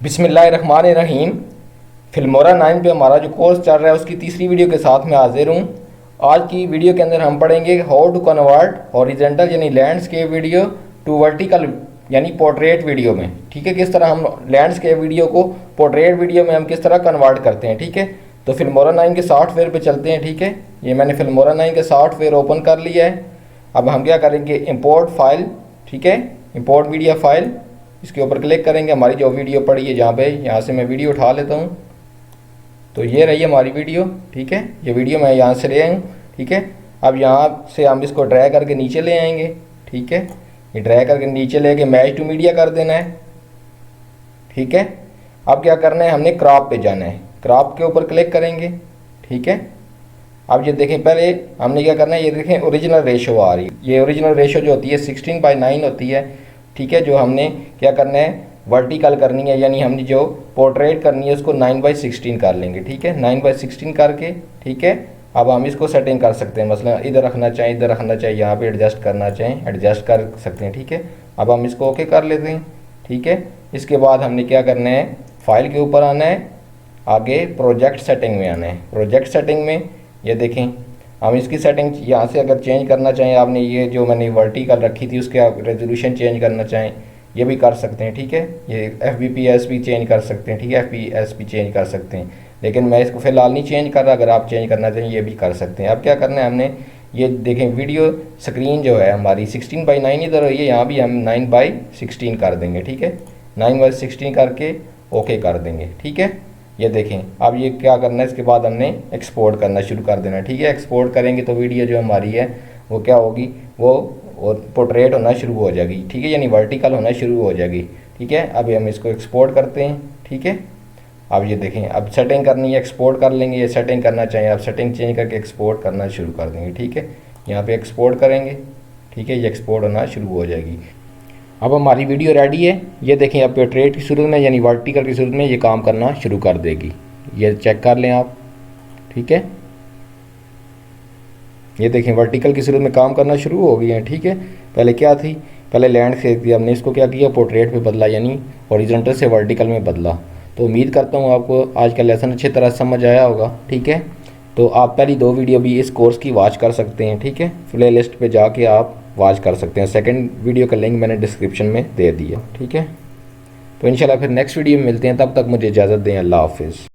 बिस्मिल्लाहिर्रहमानिर्रहीम। फिल्मोरा 9 पे हमारा जो कोर्स चल रहा है उसकी तीसरी वीडियो के साथ मैं हाजिर हूँ। आज की वीडियो के अंदर हम पढ़ेंगे हाउ टू कन्वर्ट हॉरिजॉन्टल यानी लैंडस्केप वीडियो टू वर्टिकल यानी पोर्ट्रेट वीडियो में। ठीक है, किस तरह हम लैंडस्केप वीडियो को पोर्ट्रेट वीडियो में हम किस तरह कन्वर्ट करते हैं। ठीक है, तो फिल्मोरा 9 के सॉफ्टवेयर पे चलते हैं। ठीक है, ये मैंने फिल्मोरा 9 के सॉफ्टवेयर ओपन कर लिया है। अब हम क्या करेंगे, इंपोर्ट फाइल। ठीक है, इंपोर्ट मीडिया फाइल, इसके ऊपर क्लिक करेंगे। हमारी जो वीडियो पड़ी है जहाँ पे, यहाँ से मैं वीडियो उठा लेता हूँ। तो ये रही हमारी वीडियो। ठीक है, ये वीडियो मैं यहाँ से ले आया हूँ। ठीक है, अब यहाँ से हम इसको ड्रैग करके नीचे ले आएंगे। ठीक है, ये ड्रैग करके नीचे लेके मैच टू मीडिया कर देना है। ठीक है, अब क्या करना है, हमने क्रॉप पे जाना है। क्रॉप के ऊपर क्लिक करेंगे। ठीक है, अब ये देखें, पहले हमने क्या करना है, ये देखें ओरिजिनल रेशो आ रही है। ये ओरिजिनल रेशो जो होती है 16:9 होती है। ठीक है, जो हमने क्या करना है, वर्टिकल करनी है, यानी हमने जो पोर्ट्रेट करनी है उसको 9/16 कर लेंगे। ठीक है, 9/16 करके, ठीक है, अब हम इसको सेटिंग कर सकते हैं। मसलन इधर रखना चाहें, इधर रखना चाहिए, यहाँ पे एडजस्ट करना चाहें एडजस्ट कर सकते हैं। ठीक है, अब हम इसको ओके कर लेते हैं। ठीक है, इसके बाद हमने क्या करना है, फाइल के ऊपर आना है, आगे प्रोजेक्ट सेटिंग में आना है। प्रोजेक्ट सेटिंग में ये देखें, हम इसकी सेटिंग यहाँ से अगर चेंज करना चाहें, आपने ये जो मैंने वर्टिकल रखी थी उसके आप रेजोल्यूशन चेंज करना चाहें ये भी कर सकते हैं। ठीक है, ये fbps भी चेंज कर सकते हैं। ठीक है, fps भी चेंज कर सकते हैं, लेकिन मैं इसको फ़िलहाल नहीं चेंज कर रहा। अगर आप चेंज करना चाहें ये भी कर सकते हैं। अब क्या करना है, हमने ये देखें वीडियो स्क्रीन जो है हमारी 16:9 इधर हुई है, यहाँ भी हम 9/16 कर देंगे। ठीक है, 9/16 करके ओके कर देंगे। ठीक है, ये देखें, अब ये क्या करना है, इसके बाद हमने एक्सपोर्ट करना शुरू कर देना। ठीक है, एक्सपोर्ट करेंगे तो वीडियो जो हमारी है वो क्या होगी, वो पोर्ट्रेट होना शुरू हो जाएगी। ठीक है, यानी वर्टिकल होना शुरू हो जाएगी। ठीक है, अब हम इसको एक्सपोर्ट करते हैं। ठीक है, अब ये देखें, अब सेटिंग करनी है, एक्सपोर्ट कर लेंगे। ये सेटिंग करना चाहिए, आप सेटिंग चेंज करके एक्सपोर्ट करना शुरू कर देंगे। ठीक है, यहाँ पे एक्सपोर्ट करेंगे। ठीक है, ये एक्सपोर्ट होना शुरू हो जाएगी। अब हमारी वीडियो रेडी है। ये देखें, अब पोर्ट्रेट की सूरत में यानी वर्टिकल की सूरत में ये काम करना शुरू कर देगी। ये चेक कर लें आप। ठीक है, ये देखें वर्टिकल की सूरत में काम करना शुरू हो गई है। ठीक है, पहले क्या थी, पहले लैंडस्केप थी, हमने इसको क्या किया, पोर्ट्रेट पे बदला, यानी हॉरिजॉन्टल से वर्टिकल में बदला। तो उम्मीद करता हूँ आपको आज का लेसन अच्छी तरह समझ आया होगा। ठीक है, तो आप पहली 2 वीडियो भी इस कोर्स की वॉच कर सकते हैं। ठीक है, प्ले लिस्ट पर जाके आप वॉच कर सकते हैं। सेकंड वीडियो का लिंक मैंने डिस्क्रिप्शन में दे दिया। ठीक है, तो इंशाल्लाह फिर नेक्स्ट वीडियो में मिलते हैं। तब तक मुझे इजाज़त दें। अल्लाह हाफिज़।